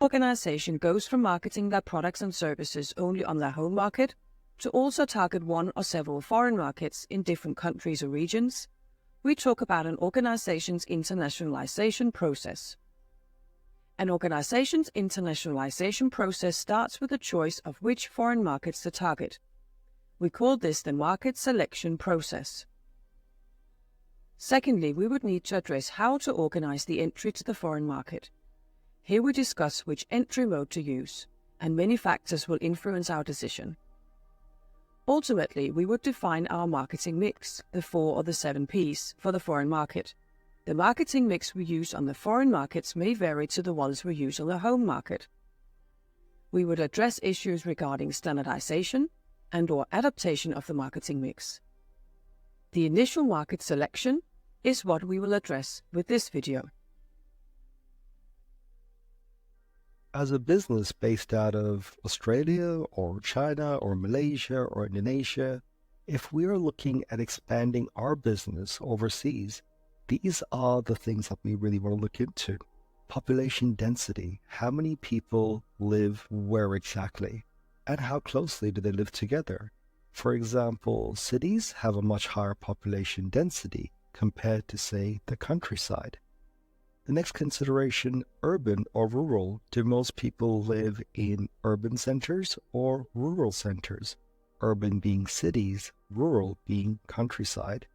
organization goes from marketing their products and services only on their home market to also target one or several foreign markets in different countries or regions, we talk about an organization's internationalization process. An organization's internationalization process starts with the choice of which foreign markets to target. We call this the market selection process. Secondly, we would need to address how to organize the entry to the foreign market. Here we discuss which entry mode to use, and many factors will influence our decision. Ultimately, we would define our marketing mix, the 4 or the 7 Ps, for the foreign market. The marketing mix we use on the foreign markets may vary to the ones we use on the home market. We would address issues regarding standardization and/or adaptation of the marketing mix. The initial market selection is what we will address with this video. As a business based out of Australia or China or Malaysia or Indonesia, if we are looking at expanding our business overseas, these are the things that we really want to look into. Population density, how many people live where exactly, and how closely do they live together? For example, cities have a much higher population density compared to, say, the countryside. The next consideration, urban or rural. Do most people live in urban centers or rural centers? Urban being cities, rural being countryside.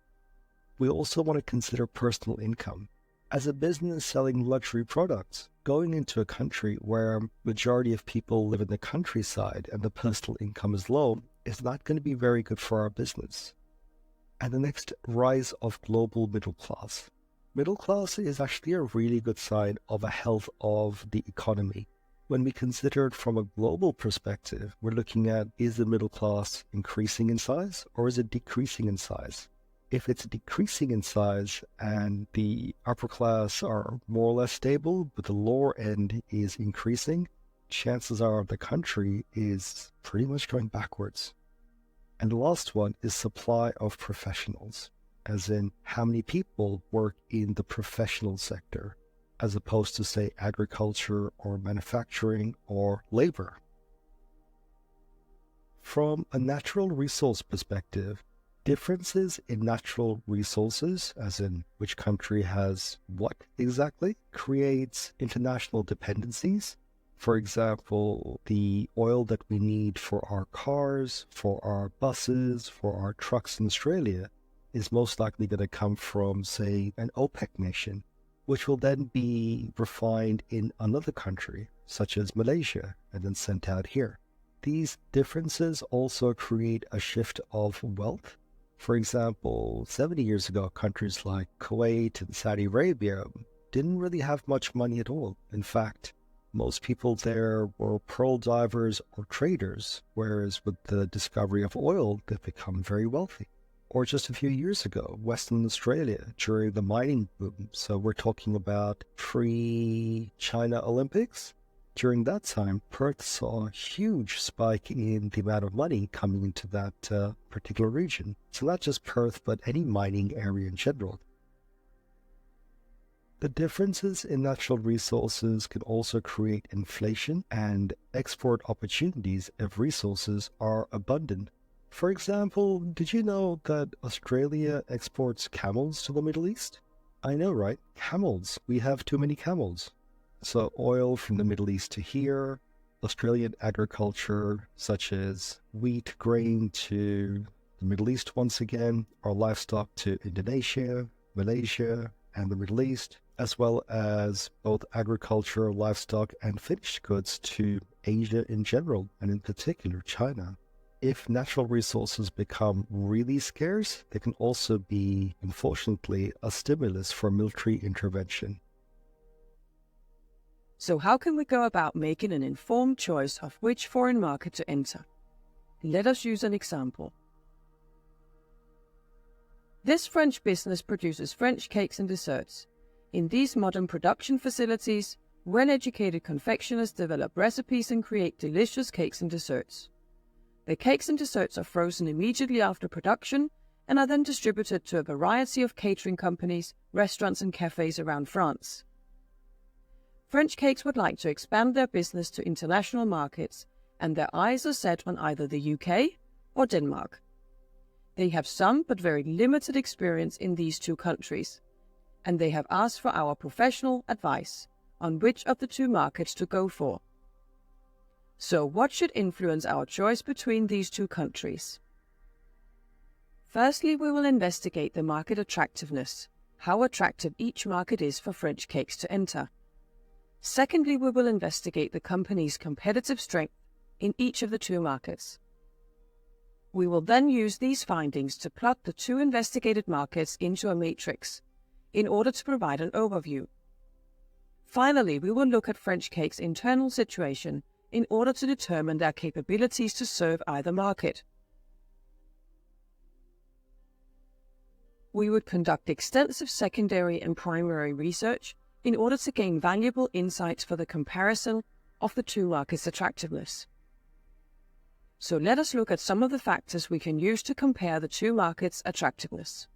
We also want to consider personal income. As a business selling luxury products, going into a country where majority of people live in the countryside and the personal income is low is not going to be very good for our business. And the next, rise of global middle class. Middle class is actually a really good sign of a health of the economy. When we consider it from a global perspective, we're looking at, is the middle class increasing in size or is it decreasing in size? If it's decreasing in size and the upper class are more or less stable, but the lower end is increasing, chances are the country is pretty much going backwards. And the last one is supply of professionals, as in how many people work in the professional sector, as opposed to, say, agriculture or manufacturing or labor. From a natural resource perspective, differences in natural resources, as in which country has what exactly, creates international dependencies. For example, the oil that we need for our cars, for our buses, for our trucks in Australia is most likely going to come from, say, an OPEC nation, which will then be refined in another country, such as Malaysia, and then sent out here. These differences also create a shift of wealth. For example, 70 years ago, countries like Kuwait and Saudi Arabia didn't really have much money at all. In fact, most people there were pearl divers or traders, whereas with the discovery of oil, they've become very wealthy. Or just a few years ago, Western Australia during the mining boom. So we're talking about pre-China Olympics. During that time, Perth saw a huge spike in the amount of money coming into that particular region. So not just Perth, but any mining area in general. The differences in natural resources can also create inflation and export opportunities if resources are abundant. For example, did you know that Australia exports camels to the Middle East? I know, right? Camels. We have too many camels. So oil from the Middle East to here, Australian agriculture such as wheat, grain to the Middle East once again, or livestock to Indonesia, Malaysia, and the Middle East, as well as both agriculture, livestock, and finished goods to Asia in general, and in particular China. If natural resources become really scarce, they can also be, unfortunately, a stimulus for military intervention. So how can we go about making an informed choice of which foreign market to enter? Let us use an example. This French business produces French cakes and desserts. In these modern production facilities, well-educated confectioners develop recipes and create delicious cakes and desserts. The cakes and desserts are frozen immediately after production and are then distributed to a variety of catering companies, restaurants and cafes around France. French cakes would like to expand their business to international markets, and their eyes are set on either the UK or Denmark. They have some but very limited experience in these two countries, and they have asked for our professional advice on which of the two markets to go for. So what should influence our choice between these two countries? Firstly, we will investigate the market attractiveness, how attractive each market is for French cakes to enter. Secondly, we will investigate the company's competitive strength in each of the two markets. We will then use these findings to plot the two investigated markets into a matrix in order to provide an overview. Finally, we will look at French cakes' internal situation in order to determine their capabilities to serve either market. We would conduct extensive secondary and primary research in order to gain valuable insights for the comparison of the two markets' attractiveness. So let us look at some of the factors we can use to compare the two markets' attractiveness.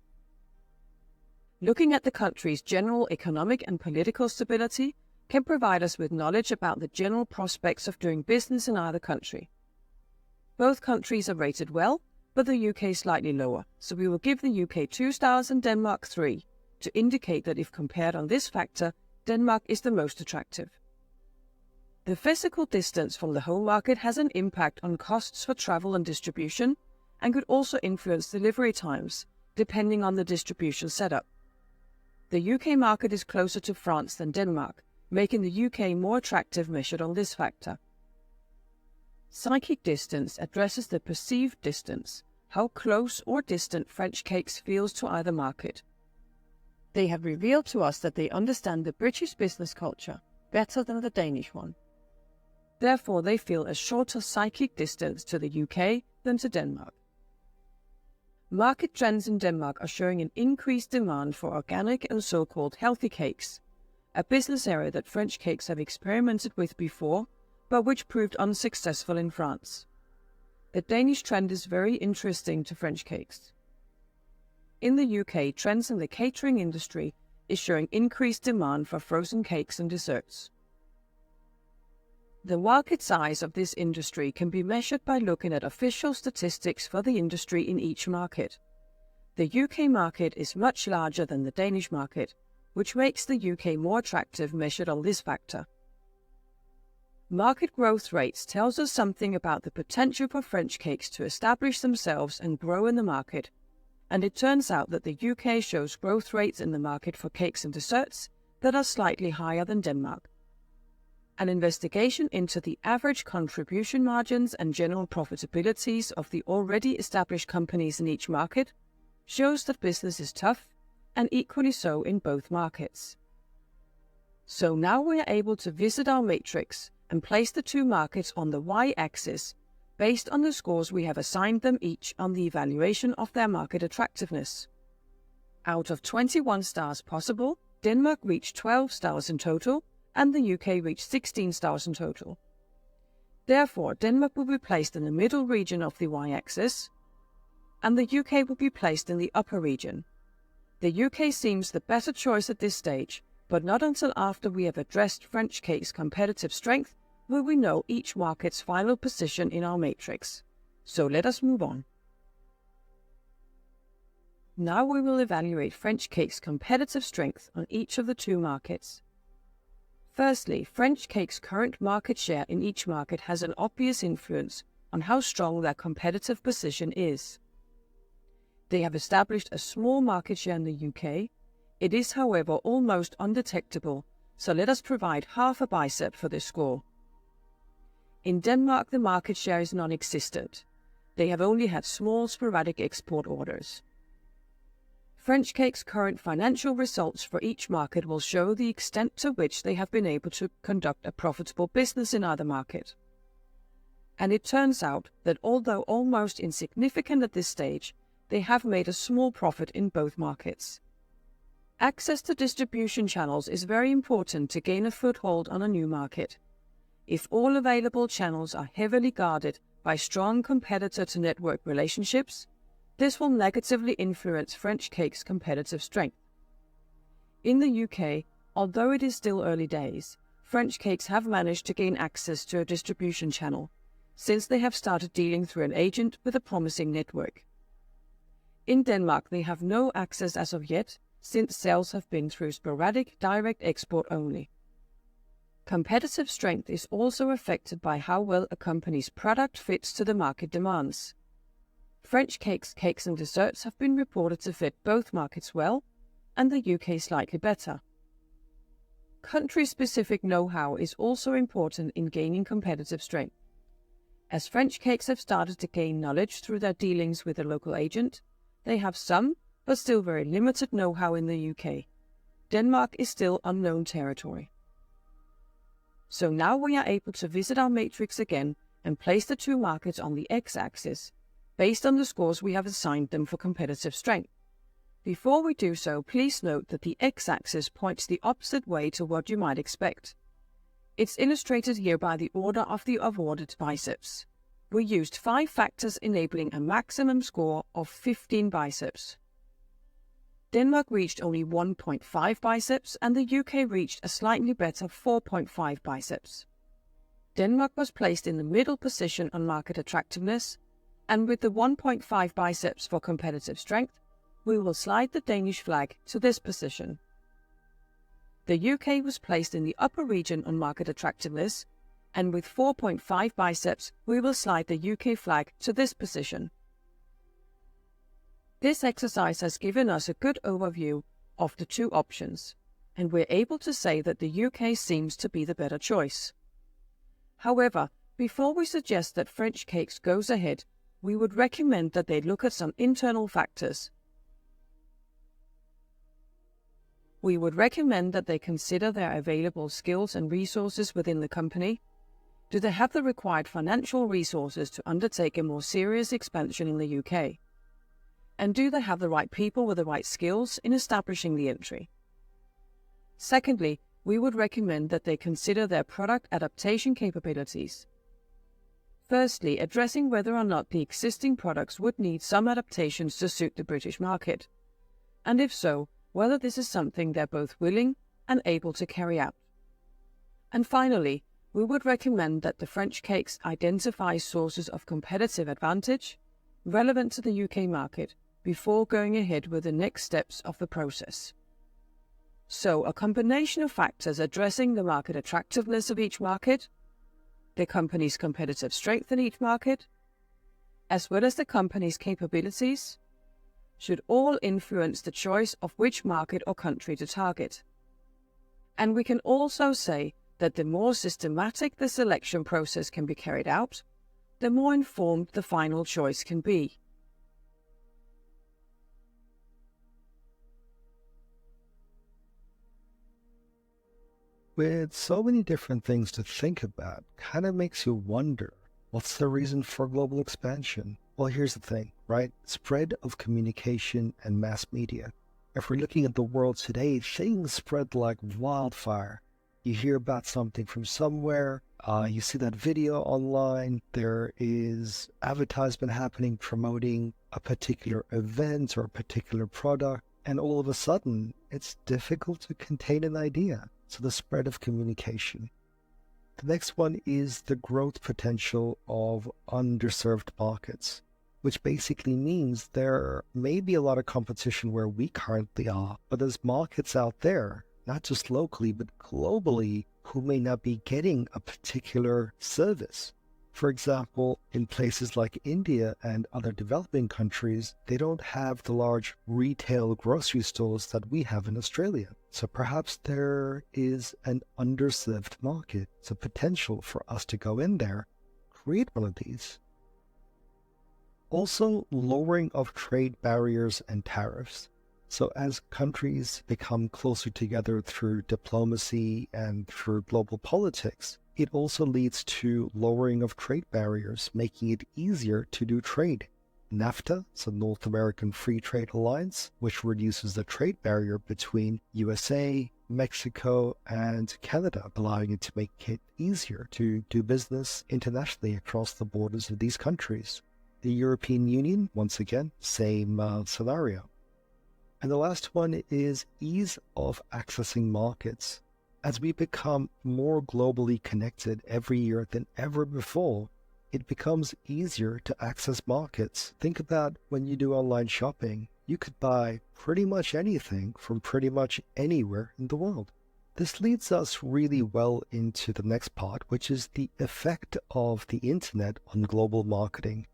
Looking at the country's general economic and political stability can provide us with knowledge about the general prospects of doing business in either country. Both countries are rated well, but the UK slightly lower, so we will give the UK 2 stars and Denmark 3, to indicate that if compared on this factor, Denmark is the most attractive. The physical distance from the home market has an impact on costs for travel and distribution, and could also influence delivery times, depending on the distribution setup. The UK market is closer to France than Denmark, making the UK more attractive measured on this factor. Psychic distance addresses the perceived distance, how close or distant French cakes feels to either market. They have revealed to us that they understand the British business culture better than the Danish one. Therefore, they feel a shorter psychic distance to the UK than to Denmark. Market trends in Denmark are showing an increased demand for organic and so-called healthy cakes, a business area that French cakes have experimented with before, but which proved unsuccessful in France. The Danish trend is very interesting to French cakes. In the UK, trends in the catering industry is showing increased demand for frozen cakes and desserts. The market size of this industry can be measured by looking at official statistics for the industry in each market. The UK market is much larger than the Danish market, which makes the UK more attractive measured on this factor. Market growth rates tells us something about the potential for French cakes to establish themselves and grow in the market, and it turns out that the UK shows growth rates in the market for cakes and desserts that are slightly higher than Denmark. An investigation into the average contribution margins and general profitabilities of the already established companies in each market shows that business is tough, and equally so in both markets. So now we are able to visit our matrix and place the two markets on the y-axis based on the scores we have assigned them each on the evaluation of their market attractiveness. Out of 21 stars possible, Denmark reached 12 stars in total, and the UK reached 16 stars in total. Therefore, Denmark will be placed in the middle region of the y-axis, and the UK will be placed in the upper region. The UK seems the better choice at this stage, but not until after we have addressed French cakes' competitive strength will we know each market's final position in our matrix. So let us move on. Now we will evaluate French cakes' competitive strength on each of the two markets. Firstly, French cakes' current market share in each market has an obvious influence on how strong their competitive position is. They have established a small market share in the UK. It is, however, almost undetectable, so let us provide half a bicep for this score. In Denmark, the market share is non-existent. They have only had small sporadic export orders. French cakes' current financial results for each market will show the extent to which they have been able to conduct a profitable business in either market. And it turns out that although almost insignificant at this stage, they have made a small profit in both markets. Access to distribution channels is very important to gain a foothold on a new market. If all available channels are heavily guarded by strong competitor-to-network relationships, this will negatively influence French cakes' competitive strength. In the UK, although it is still early days, French cakes have managed to gain access to a distribution channel, since they have started dealing through an agent with a promising network. In Denmark, they have no access as of yet, since sales have been through sporadic direct export only. Competitive strength is also affected by how well a company's product fits to the market demands. French cakes and desserts have been reported to fit both markets well, and the UK slightly better. Country-specific know-how is also important in gaining competitive strength. As French cakes have started to gain knowledge through their dealings with a local agent, they have some, but still very limited know-how in the UK. Denmark is still unknown territory. So now we are able to visit our matrix again and place the two markets on the x-axis, based on the scores we have assigned them for competitive strength. Before we do so, please note that the x-axis points the opposite way to what you might expect. It's illustrated here by the order of the awarded biceps. We used 5 factors enabling a maximum score of 15 biceps. Denmark reached only 1.5 biceps and the UK reached a slightly better 4.5 biceps. Denmark was placed in the middle position on market attractiveness, and with the 1.5 biceps for competitive strength, we will slide the Danish flag to this position. The UK was placed in the upper region on market attractiveness, and with 4.5 biceps, we will slide the UK flag to this position. This exercise has given us a good overview of the two options, and we're able to say that the UK seems to be the better choice. However, before we suggest that French cakes goes ahead, we would recommend that they look at some internal factors. We would recommend that they consider their available skills and resources within the company. Do they have the required financial resources to undertake a more serious expansion in the UK? And do they have the right people with the right skills in establishing the entry? Secondly, we would recommend that they consider their product adaptation capabilities. Firstly, addressing whether or not the existing products would need some adaptations to suit the British market, and if so, whether this is something they're both willing and able to carry out. And finally, we would recommend that the French cakes identify sources of competitive advantage relevant to the UK market before going ahead with the next steps of the process. So, a combination of factors addressing the market attractiveness of each market, the company's competitive strength in each market, as well as the company's capabilities, should all influence the choice of which market or country to target. And we can also say that the more systematic the selection process can be carried out, the more informed the final choice can be. With so many different things to think about, kind of makes you wonder, what's the reason for global expansion? Well, here's the thing, right? Spread of communication and mass media. If we're looking at the world today, things spread like wildfire. You hear about something from somewhere, you see that video online, there is advertisement happening promoting a particular event or a particular product, and all of a sudden, it's difficult to contain an idea. So the spread of communication. The next one is the growth potential of underserved markets, which basically means there may be a lot of competition where we currently are, but there's markets out there, not just locally, but globally, who may not be getting a particular service. For example, in places like India and other developing countries, they don't have the large retail grocery stores that we have in Australia. So perhaps there is an underserved market. It's a potential for us to go in there, create one of these. Also, lowering of trade barriers and tariffs. So as countries become closer together through diplomacy and through global politics, it also leads to lowering of trade barriers, making it easier to do trade. NAFTA, so North American Free Trade Alliance, which reduces the trade barrier between USA, Mexico, and Canada, allowing it to make it easier to do business internationally across the borders of these countries. The European Union, once again, same scenario. And the last one is ease of accessing markets. As we become more globally connected every year than ever before, it becomes easier to access markets. Think about when you do online shopping. You could buy pretty much anything from pretty much anywhere in the world. This leads us really well into the next part, which is the effect of the internet on global marketing.